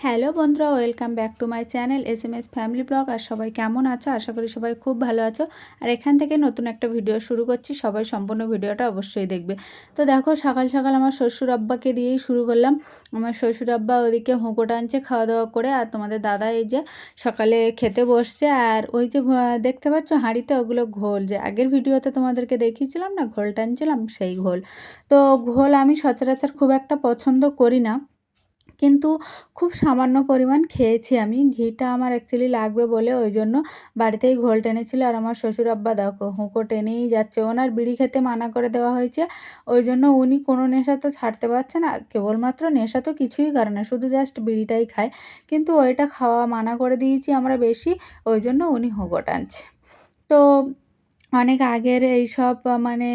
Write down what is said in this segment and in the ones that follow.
Hello বন্ধুরা, welcome back to my channel SMS family blog. আর সবাই কেমন আছো? আশা করি সবাই খুব ভালো আছো। আর এখান থেকে নতুন একটা ভিডিও শুরু করছি, সবাই সম্পূর্ণ ভিডিওটা অবশ্যই দেখবে। তো দেখো, সকাল সকাল আমার শ্বশুর আব্বাকে দিয়েই শুরু করলাম। আমার শ্বশুর আব্বা ওদিকে হুঁকো টানছে খাওয়া দাওয়া করে, আর তোমাদের দাদা এই যে সকালে খেতে বসছে। আর ওই যে দেখতে পাচ্ছ হাঁড়িতে ওগুলো ঘোল, যে আগের ভিডিওতে তোমাদেরকে দেখিয়েছিলাম না ঘোল টানছিলাম, সেই ঘোল। তো ঘোল আমি সচরাচর খুব একটা পছন্দ করি না, কিন্তু খুব সামান্য পরিমাণ খেয়েছি আমি। ঘিটা আমার অ্যাকচুয়ালি লাগবে বলে ওই জন্য বাড়িতেই ঘোল টেনেছিল। আর আমার শ্বশুর আব্বা দেখো হুঁকো টেনেই যাচ্ছে, ওনার বিড়ি খেতে মানা করে দেওয়া হয়েছে। ওই জন্য উনি কোনো নেশা তো ছাড়তে পারছে না, কেবলমাত্র নেশা তো কিছুই করে না, শুধু জাস্ট বিড়িটাই খায়। কিন্তু ওইটা খাওয়া মানা করে দিয়েছি আমরা বেশি, ওই জন্য উনি হুঁকো টানছে। তো অনেক আগের এইসব মানে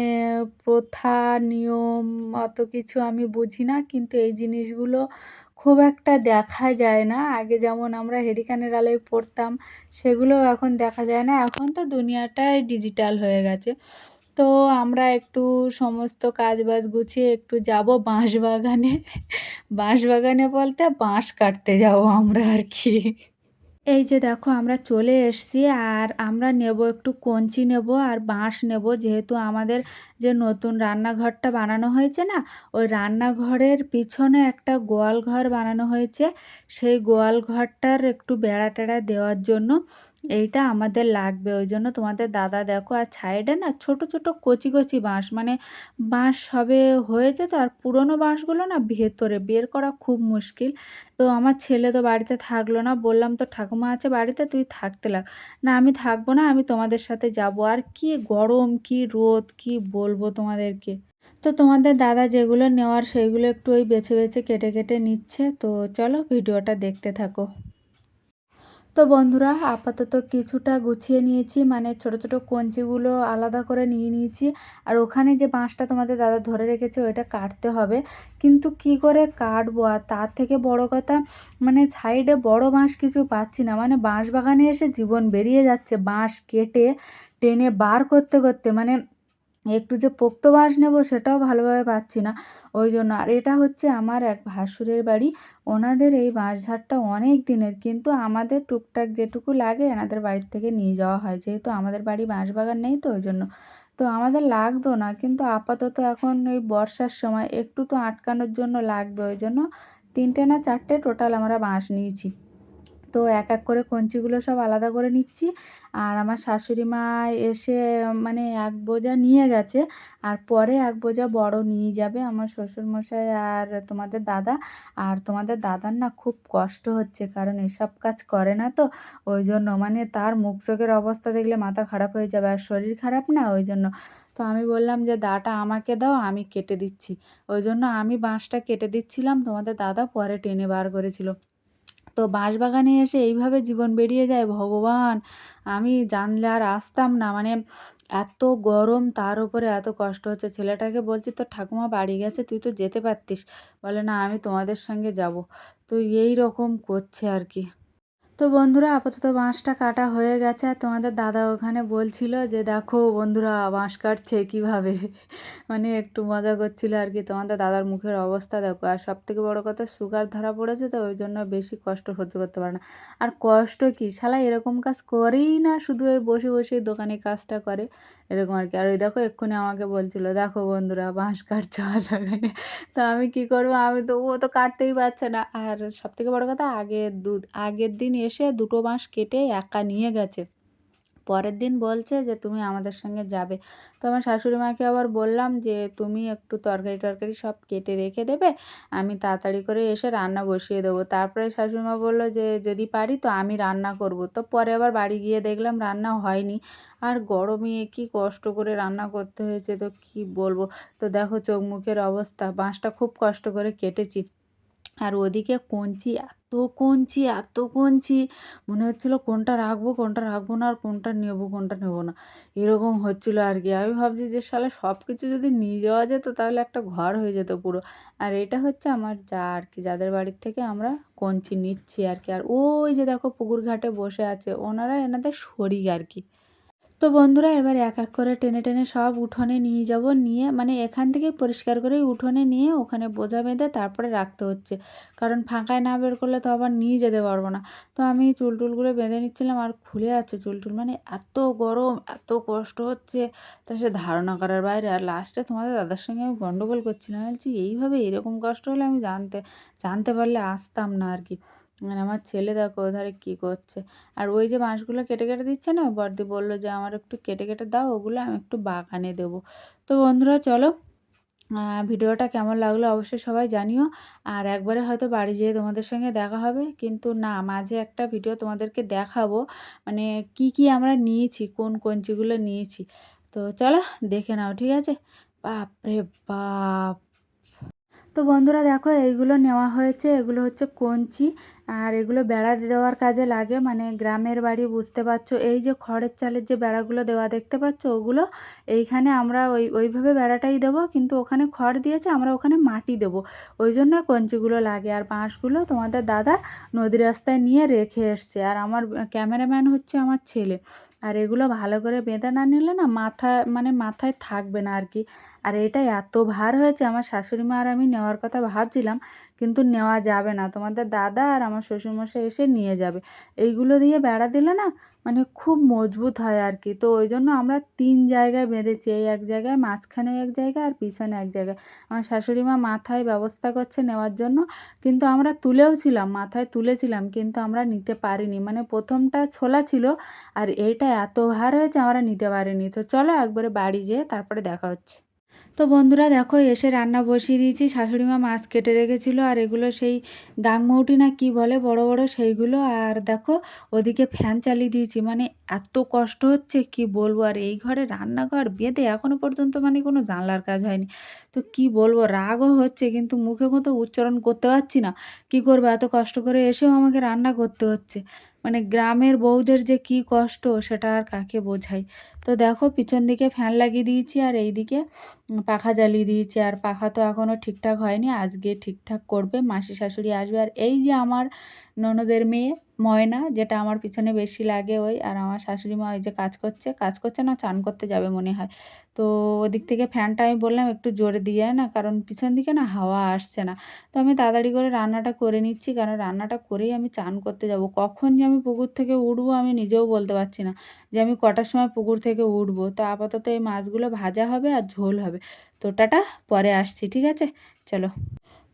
প্রথা, নিয়ম অত কিছু আমি বুঝি না, কিন্তু এই জিনিসগুলো খুব একটা দেখা যায় না। আগে যেমন আমরা হ্যারিকেনের আলোয় পড়তাম, সেগুলোও এখন দেখা যায় না। এখন তো দুনিয়াটাই ডিজিটাল হয়ে গেছে। তো আমরা একটু সমস্ত কাজবাজ গুছিয়ে একটু যাব বাঁশবাগানে। বাঁশবাগানে বলতে বাঁশ কাটতে যাবো আমরা আর কি। এই যে দেখো আমরা চলে এসেছি, আর আমরা নেব একটু কঞ্চি নেব আর বাঁশ নেব, যেহেতু আমাদের যে নতুন রান্নাঘরটা বানানো হয়েছে না, ওই রান্নাঘরের পিছনে একটা গোয়াল ঘর বানানো হয়েছে। সেই গোয়াল ঘরটার একটু বেড়া টেড়া দেওয়ার জন্য এইটা আমাদের লাগবে। ওই জন্য তোমাদের দাদা দেখো, আর সাইডে না ছোট ছোট কচি কচি বাঁশ, মানে বাঁশ সবে হয়েছে তো, আর পুরনো বাঁশগুলো না ভেতরে বের করা খুব মুশকিল। তো আমার ছেলে তো বাড়িতে থাকলো না, বললাম তো ঠাকুমা আছে বাড়িতে, তুই থাকতে লাগ। না আমি থাকবো না, আমি তোমাদের সাথে যাব। আর কি গরম, কি রোদ, কি বলবো তোমাদেরকে। তো তোমাদের দাদা যেগুলো নেওয়ার সেইগুলো একটু ওই বেছে বেছে কেটে কেটে নিচ্ছে। তো চলো ভিডিওটা দেখতে থাকো। তো বন্ধুরা, আপাতত কিছুটা গুছিয়ে নিয়েছি, মানে ছোট ছোট কঞ্চিগুলো আলাদা করে নিয়ে নিয়েছি। আর ওখানে যে বাঁশটা তোমাদের দাদা ধরে রেখেছে ওইটা কাটতে হবে, কিন্তু কি করে কাটবো। আর তার থেকে বড় কথা, মানে সাইডে বড় বাঁশ কিছু পাচ্ছি না, মানে বাঁশ বাগানে এসে জীবন বেরিয়ে যাচ্ছে বাঁশ কেটে টেনে বার করতে করতে। মানে একটু যে পোক্ত বাঁশ নেব সেটাও ভালোভাবে পাচ্ছি না, ওই জন্য। আর এটা হচ্ছে আমার এক ভাসুরের বাড়ি, ওনাদের এই বাঁশঝাড়টা অনেক দিনের, কিন্তু আমাদের টুকটাক যেটুকু লাগে এনাদের বাড়ির থেকে নিয়ে যাওয়া হয়, যেহেতু আমাদের বাড়ি বাঁশবাগান নেই তো ওই জন্য। তো আমাদের লাগতো না, কিন্তু আপাতত এখন ওই বর্ষার সময় একটু তো আটকানোর জন্য লাগবে, ওই জন্য 3টে না 4টে টোটাল আমরা বাঁশ নিয়েছি। তো এক এক করে কঞ্চিগুলো সব আলাদা করে নিচ্ছি। আর আমার শাশুড়ি মা এসে মানে এক বোঝা নিয়ে গেছে, আর পরে এক বোঝা বড় নিয়ে যাবে আমার শ্বশুরমশাই আর তোমাদের দাদা। আর তোমাদের দাদার না খুব কষ্ট হচ্ছে, কারণ এসব কাজ করে না তো, ওই জন্য। মানে তার মুখ চোখের অবস্থা দেখলে মাথা খারাপ হয়ে যাবে, আর শরীর খারাপ না ওই জন্য। তো আমি বললাম যে দাটা আমাকে দাও, আমি কেটে দিচ্ছি। ওই জন্য আমি বাঁশটা কেটে দিচ্ছিলাম, তোমাদের দাদা পরে টেনে বার করেছিল। তো বাঁশবাগানে এসে এইভাবে জীবন বেরিয়ে যায় ভগবান, আমি জানলে আর আসতাম না। মানে এত গরম, তার উপরে এত কষ্ট হচ্ছে। ছেলেটাকে বলছি তোর ঠাকুমা বাড়ি গেছে, তুই তো যেতে পারতিস। বলে না আমি তোমাদের সঙ্গে যাব। তো এই রকম করছে আর কি। তো বন্ধুরা, আপাতত বাঁশটা কাটা হয়ে গেছে, আর তোমাদের দাদা ওখানে বলছিল যে দেখো বন্ধুরা বাঁশ কাটছে কীভাবে। মানে একটু মজা করছিল আর কি। তোমাদের দাদার মুখের অবস্থা দেখো, আর সবথেকে বড় কথা সুগার ধরা পড়েছে তো ওই জন্য বেশি কষ্ট সহ্য করতে পারে না। আর কষ্ট কি, শালা এরকম কাজ করেই না, শুধু ওই বসে বসে দোকানে কাজটা করে, এরকম আর কি। আর ওই দেখো এক্ষুনি আমাকে বলছিল দেখো বন্ধুরা বাঁশ কাটছে বাঁশবাগানে। তো আমি কি করবো, আমি তো, ও তো কাটতেই পারছে না। আর সবথেকে বড় কথা, আগের দিন এসে দুটো বাঁশ কেটে একা নিয়ে গেছে, পরের দিন বলছে যে তুমি আমাদের সঙ্গে যাবে। তো আমার শাশুড়ি মাকে আবার বললাম যে তুমি একটু তরকারি টরকারি সব কেটে রেখে দেবে, আমি তাড়াতাড়ি করে এসে রান্না বসিয়ে দেবো। তারপরে শাশুড়ি মা বললো যে যদি পারি তো আমি রান্না করব। তো পরে আবার বাড়ি গিয়ে দেখলাম রান্না হয়নি। আর গরমে কি কষ্ট করে রান্না করতে হয়েছে, তো কি বলবো। তো দেখো চোখ মুখের অবস্থা, বাঁশটা খুব কষ্ট করে কেটেছি। আর ওদিকে কঞ্চি, এত কঞ্চি এত কঞ্চি, মনে হচ্ছিলো কোনটা রাখবো কোনটা রাখবো না, আর কোনটা নেবো কোনটা নেবো না, এরকম হচ্ছিলো আর কি। আমি ভাবছি যে শালা সব কিছু যদি নিয়ে যাওয়া যেত তাহলে একটা ঘর হয়ে যেত পুরো। আর এটা হচ্ছে আমার যা আর কি, যাদের বাড়ির থেকে আমরা কঞ্চি নিচ্ছি আর কি। আর ওই যে দেখো পুকুর ঘাটে বসে আছে, ওনারা এনাদের শরিক আর কি। তো বন্ধুরা এবার এক এক করে টেনে টেনে সব উঠোনে নিয়ে যাব, নিয়ে মানে এখান থেকেই পরিষ্কার করে উঠোনে নিয়ে ওখানে বোঝা বেঁধে তারপরে রাখতে হচ্ছে, কারণ ফাঁকায় না বের করলে তো আবার নিয়ে যেতে পারবো না। তো আমি চুল টুলগুলো বেঁধে নিচ্ছিলাম, আর খুলে আছে চুল টুল, মানে এত গরম, এত কষ্ট হচ্ছে, তা সে ধারণা করার বাইরে। আর লাস্টে তোমাদের দাদার সঙ্গে আমি গন্ডগোল করছিলাম, বলছি এইভাবে এরকম কষ্ট হলে আমি জানতে জানতে পারলে আসতাম না আর কি। মানে আমার ছেলে দেখো ওধারে কী করছে। আর ওই যে বাঁশগুলো কেটে কেটে দিচ্ছে না, বড়দি বললো যে আমার একটু কেটে কেটে দাও, ওগুলো আমি একটু বাগানে দেবো। তো বন্ধুরা চলো, ভিডিওটা কেমন লাগলো অবশ্যই সবাই জানিও। আর একবারে হয়তো বাড়ি যেয়ে তোমাদের সঙ্গে দেখা হবে, কিন্তু না, মাঝে একটা ভিডিও তোমাদেরকে দেখাবো, মানে কি কি আমরা নিয়েছি, কোন কঞ্চিগুলো নিয়েছি। তো চলো দেখে নাও, ঠিক আছে। বাপরে বাপ! তো বন্ধুরা দেখো এইগুলো নেওয়া হয়েছে, এগুলো হচ্ছে কঞ্চি, আর এগুলো বেড়া দেওয়ার কাজে লাগে, মানে গ্রামের বাড়ি বুঝতে পারছো, এই যে খড়ের চালের যে বেড়াগুলো দেওয়া দেখতে পাচ্ছ, ওগুলো এইখানে আমরা ওইভাবে বেড়াটাই দেবো, কিন্তু ওখানে খড় দিয়েছে, আমরা ওখানে মাটি দেবো, ওই জন্য কঞ্চিগুলো লাগে। আর বাঁশগুলো তোমাদের দাদা নদী রাস্তায় নিয়ে রেখে এসছে, আর আমার ক্যামেরাম্যান হচ্ছে আমার ছেলে। আর এগুলো ভালো করে বেঁধে না নিলে না মাথায় থাকবে না আর কি। আর এটা এত ভার হয়েছে, আমার শাশুড়ি মা আর আমি নেওয়ার কথা ভাবছিলাম, কিন্তু নেওয়া যাবে না, তোমাদের দাদা আর আমার শ্বশুরমশাই এসে নিয়ে যাবে। এইগুলো দিয়ে বেড়া দিলে না মানে খুব মজবুত হয় আর কি। তো ওই জন্য আমরা 3 জায়গায় বেঁধেছি, এই এক জায়গায়, মাঝখানে এক জায়গায়, আর পিছনে এক জায়গায়। আমার শাশুড়ি মা মাথায় ব্যবস্থা করছে নেওয়ার জন্য, কিন্তু আমরা তুলেও ছিলাম, মাথায় তুলেছিলাম, কিন্তু আমরা নিতে পারিনি, মানে প্রথমটা ছোলা ছিল, আর এইটা এত ভার হয়েছে আমরা নিতে পারিনি। তো চলো একবারে বাড়ি যেয়ে তারপরে দেখা হচ্ছে। তো বন্ধুরা দেখো এসে রান্না বসিয়ে দিয়েছি, শাশুড়ি মা মাছ কেটে রেখেছিলো, আর এগুলো সেই গাংমৌটি না কি বলে বড় বড় সেইগুলো। আর দেখো ওদিকে ফ্যান চালিয়ে দিয়েছি, মানে এত কষ্ট হচ্ছে কি বলবো। আর এই ঘরে রান্নাঘর বেঁধে এখনো পর্যন্ত মানে কোনো জানলার কাজ হয়নি। তো কি বলবো, রাগও হচ্ছে, কিন্তু মুখে মতো উচ্চারণ করতে পারছি না। কি করবো, এত কষ্ট করে এসেও আমাকে রান্না করতে হচ্ছে। মানে গ্রামের বউদের যে কি কষ্ট সেটা আর কাকে বোঝাই। তো দেখো পিছন দিকে ফ্যান লাগিয়ে দিয়েছি, আর এই দিকে পাখা জ্বালিয়ে দিয়েছি। আর পাখা তো এখনও ঠিকঠাক হয়নি, আজকে ঠিকঠাক করবে, মাসি শাশুড়ি আসবে। আর এই যে আমার ননদের মেয়ে ময়না, যেটা আমার পিছনে বেশি লাগে ওই, আর আমার শাশুড়ি মা ওই যে কাজ করছে না, চান করতে যাবে মনে হয়। তো ওদিক থেকে ফ্যানটা আমি বললাম একটু জোরে দিয়ে না, কারণ পিছন দিকে না হাওয়া আসছে না। তো আমি তাড়াতাড়ি করে রান্নাটা করে নিচ্ছি, কারণ রান্নাটা করেই আমি চান করতে যাব। কখন যে আমি পুকুর থেকে উঠবো আমি নিজেও বলতে পারছি না, যে আমি কটার সময় পুকুর থেকে উঠবো। তো আপাতত এই মাছগুলো ভাজা হবে আর ঝোল হবে। তো টাটা, পরে আসছি, ঠিক আছে, চলো।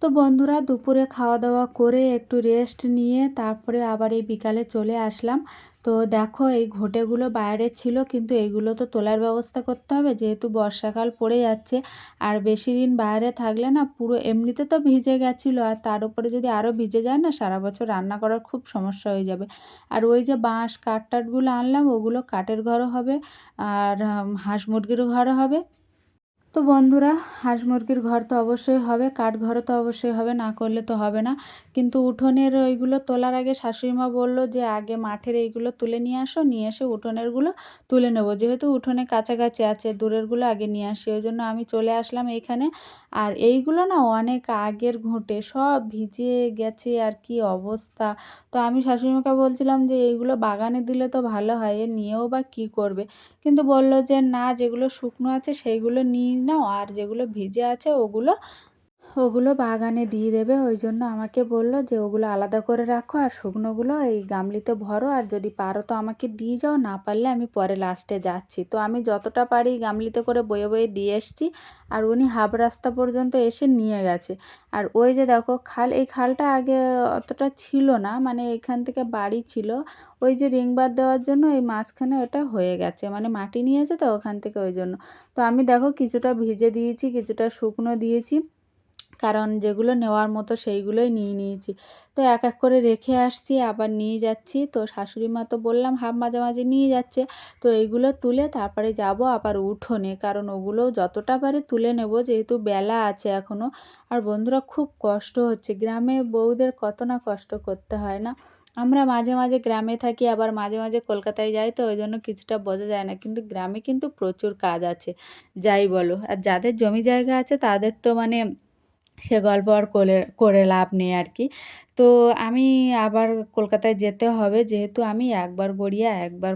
তো বন্ধুরা দুপুরে খাওয়া দাওয়া করে একটু রেস্ট নিয়ে তারপরে আবার এই বিকালে চলে আসলাম। তো দেখো এই ঘটেগুলো বাইরে ছিল, কিন্তু এইগুলো তো তোলার ব্যবস্থা করতে হবে, যেহেতু বর্ষাকাল পড়ে যাচ্ছে। আর বেশি দিন বাইরে থাকলে না পুরো এমনিতে তো ভিজে গেছিলো, আর তার উপরে যদি আরও ভিজে যায় না, সারা বছর রান্না করার খুব সমস্যা হয়ে যাবে। আর ওই যে বাঁশ টাটগুলো আনলাম, ওগুলো কাঠের ঘরও হবে, আর হাঁস মুরগিরও ঘরও হবে। তো বন্ধুরা হাঁস মুরগির ঘর তো অবশ্যই হবে, কাঠ ঘরও তো অবশ্যই হবে, না করলে তো হবে না। কিন্তু উঠোনের ওইগুলো তোলার আগে শাশুড়িমা বলল যে আগে মাঠের এইগুলো তুলে নিয়ে আসো, নিয়ে এসে উঠোনেরগুলো তুলে নেবো, যেহেতু উঠোনে কাছাকাছি আছে, দূরেরগুলো আগে নিয়ে আসি। ওই জন্য আমি চলে আসলাম এইখানে। আর এইগুলো না অনেক আগের ঘুঁটে, সব ভিজে গেছে, আর কি অবস্থা। তো আমি শাশুড়িমাকে বলছিলাম যে এইগুলো বাগানে দিলে তো ভালো হয়, এ নিয়েও বা কী করবে। কিন্তু বলল যে না, যেগুলো শুকনো আছে সেইগুলো নিয়ে নাও, আর যেগুলো ভিজে আছে ওগুলো ওগুলো বাগানে দিয়ে দেবে। ওই জন্য আমাকে বলল যে ওগুলো আলাদা করে রাখো, আর শুকনোগুলো এই গামলিতে ভরো, আর যদি পারো তো আমাকে দিয়ে যাও, না পারলে আমি পরে লাস্টে যাচ্ছি। তো আমি যতটা পারি গামলিতে করে বয়ে বয়ে দিয়ে এসছি, আর উনি হাফ রাস্তা পর্যন্ত এসে নিয়ে গেছে। আর ওই যে দেখো খাল, এই খালটা আগে অতটা ছিল না, মানে এখান থেকে বাড়ি ছিল, ওই যে রিংবার দেওয়ার জন্য এই মাঝখানে ওটা হয়ে গেছে, মানে মাটি নিয়েছে তো ওখান থেকে, ওই জন্য। তো আমি দেখো কিছুটা ভিজে দিয়েছি, কিছুটা শুকনো দিয়েছি, কারণ যেগুলো নেওয়ার মতো সেইগুলোই নিয়ে নিয়েছি। তো এক এক করে রেখে আসছি, আবার নিয়ে যাচ্ছি। তো শাশুড়ি মা তো বললাম হাফ মাঝামাঝি নিয়ে যাচ্ছে। তো এইগুলো তুলে তারপরে যাব আবার উঠোনে, কারণ ওগুলোও যতটা পারে তুলে নেব, যেহেতু বেলা আছে এখনও। আর বন্ধুরা খুব কষ্ট হচ্ছে, গ্রামে বউদের কত না কষ্ট করতে হয় না। আমরা মাঝে মাঝে গ্রামে থাকি, আবার মাঝে মাঝে কলকাতায় যাই, তো ওই জন্য কিছুটা বোঝা যায় না, কিন্তু গ্রামে কিন্তু প্রচুর কাজ আছে, যাই বলো। আর যাদের জমি জায়গা আছে তাদের তো মানে সে গল্প আর করে করে লাভ নেই আর কি। তো আমি আবার কলকাতায় যেতে হবে, যেহেতু আমি একবার গড়িয়া একবার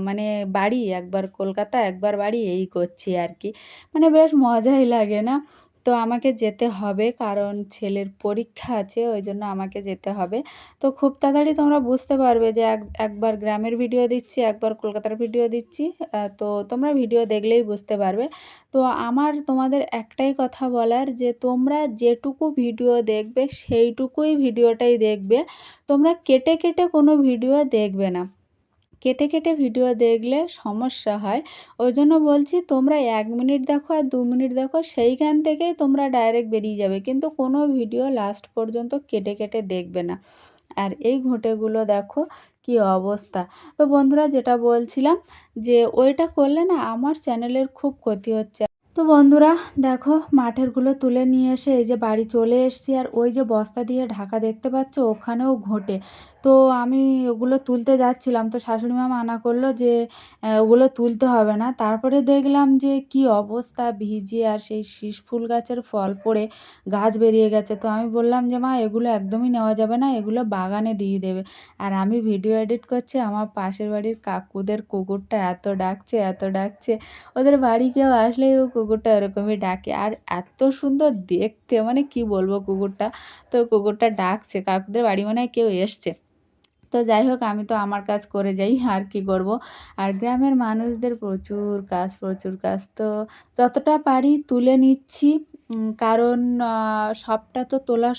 মানে বাড়ি, একবার কলকাতা একবার বাড়ি এই করছি আর কি। মানে বেশ মজাই লাগে না? তো আমাকে যেতে হবে, কারণ ছেলের পরীক্ষা আছে, ওই জন্য আমাকে যেতে হবে। তো খুব তাড়াতাড়ি তোমরা বুঝতে পারবে যে একবার গ্রামের ভিডিও দিচ্ছি, একবার কলকাতার ভিডিও দিচ্ছি। তো তোমরা ভিডিও দেখলেই বুঝতে পারবে। তো আমার তোমাদের একটাই কথা বলার, যে তোমরা যেটুকু ভিডিও দেখবে সেইটুকুই ভিডিওটাই দেখবে। তোমরা কেটে কেটে কোনো ভিডিও দেখবে না। কেটে কেটে ভিডিও দেখলে সমস্যা হয়। ওই জন্য বলছি, তোমরা 1 মিনিট দেখো আর 2 মিনিট দেখো, সেইখান থেকেই তোমরা ডাইরেক্ট বেরিয়ে যাবে, কিন্তু কোনো ভিডিও লাস্ট পর্যন্ত কেটে কেটে দেখবে না। আর এই ঘুঁটেগুলো দেখো কি অবস্থা। তো বন্ধুরা, যেটা বলছিলাম, যে ওইটা করলে না আমার চ্যানেলের খুব ক্ষতি হচ্ছে। তো বন্ধুরা দেখো, মাঠেরগুলো তুলে নিয়ে এসে এই যে বাড়ি চলে এসেছি, আর ওই যে বস্তা দিয়ে ঢাকা দেখতে পাচ্ছ, ওখানেও ঘটে। তো আমি ওগুলো তুলতে যাচ্ছিলাম, তো শাশুড়ি মা মানা করলো যে ওগুলো তুলতে হবে না। তারপরে দেখলাম যে কি অবস্থা, ভিজে আর সেই শীষ ফুল গাছের ফল পড়ে গাছ বেরিয়ে গেছে। তো আমি বললাম যে মা, এগুলো একদমই নেওয়া যাবে না, এগুলো বাগানে দিয়ে দেবে। আর আমি ভিডিও এডিট করছি, আমার পাশের বাড়ির কাকুদের কুকুরটা এত ডাকছে, এত ডাকছে। ওদের বাড়ি কেউ আসলেই ও কুকুরটা এরকমই ডাকে, আর এত সুন্দর দেখতে, মানে কি বলবো কুকুরটা। তো কুকুরটা ডাকছে, কাকুদের বাড়ি মনে হয় কেউ এসছে। তো যাই হোক, আমি তো আমার কাজ করে যাই, আর কি করব। আর গ্রামের মানুষদের প্রচুর কাজ, প্রচুর কাজ। তো যতটা পারি তুলে নিচ্ছি, কারণ সবটা তো তোলা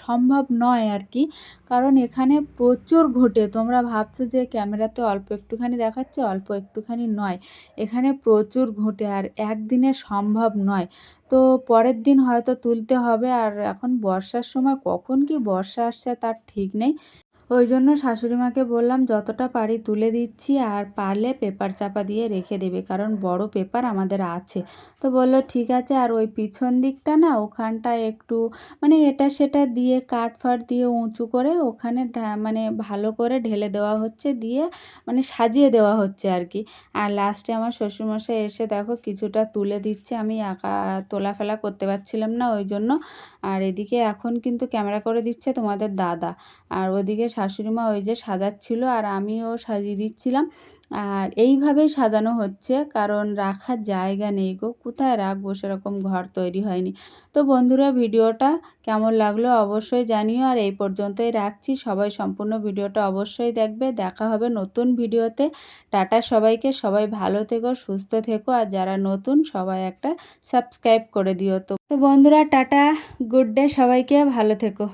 সম্ভব নয় আর কি। কারণ এখানে প্রচুর ঘটে। তোমরা ভাবছো যে ক্যামেরাতে অল্প একটুখানি দেখাচ্ছে, অল্প একটুখানি নয়, এখানে প্রচুর ঘটে, আর একদিনে সম্ভব নয়। তো পরের দিন হয়তো তুলতে হবে। আর এখন বর্ষার সময়, কখন কি বর্ষা আসছে তার ঠিক নেই। ওই জন্য শাশুড়ি মাকে বললাম যতটা পারি তুলে দিচ্ছি, আর পারলে পেপার চাপা দিয়ে রেখে দেবে, কারণ বড় পেপার আমাদের আছে। তো বলল ঠিক আছে। আর ওই পিছন দিকটা না, ওখানটায় একটু মানে এটা সেটা দিয়ে কাঠ ফাট দিয়ে উঁচু করে ওখানে মানে ভালো করে ঢেলে দেওয়া হচ্ছে, দিয়ে মানে সাজিয়ে দেওয়া হচ্ছে আর কি। আর লাস্টে আমার শ্বশুরমশাই এসে দেখো কিছুটা তুলে দিচ্ছে, আমি একা তোলাফেলা করতে পারছিলাম না ওই জন্য। আর এদিকে এখন কিন্তু ক্যামেরা করে দিচ্ছে তোমাদের দাদা। আর ওদিকে শাশুড়ি মা ওই যে সাজাচ্ছিল, আর আমিও সাজিয়ে দিচ্ছিলাম। আর এইভাবেই সাজানো হচ্ছে, কারণ রাখার জায়গা নেই গো, কোথায় রাখবো, সেরকম ঘর তৈরি হয়নি। তো বন্ধুরা, ভিডিওটা কেমন লাগলো অবশ্যই জানিও, আর এই পর্যন্তই রাখছি। সবাই সম্পূর্ণ ভিডিওটা অবশ্যই দেখবে। দেখা হবে নতুন ভিডিওতে। টাটা সবাইকে, সবাই ভালো থেকো, সুস্থ থেকো, আর যারা নতুন সবাই একটা সাবস্ক্রাইব করে দিও। তো বন্ধুরা, টাটা, গুড ডে, সবাইকে ভালো থেকো।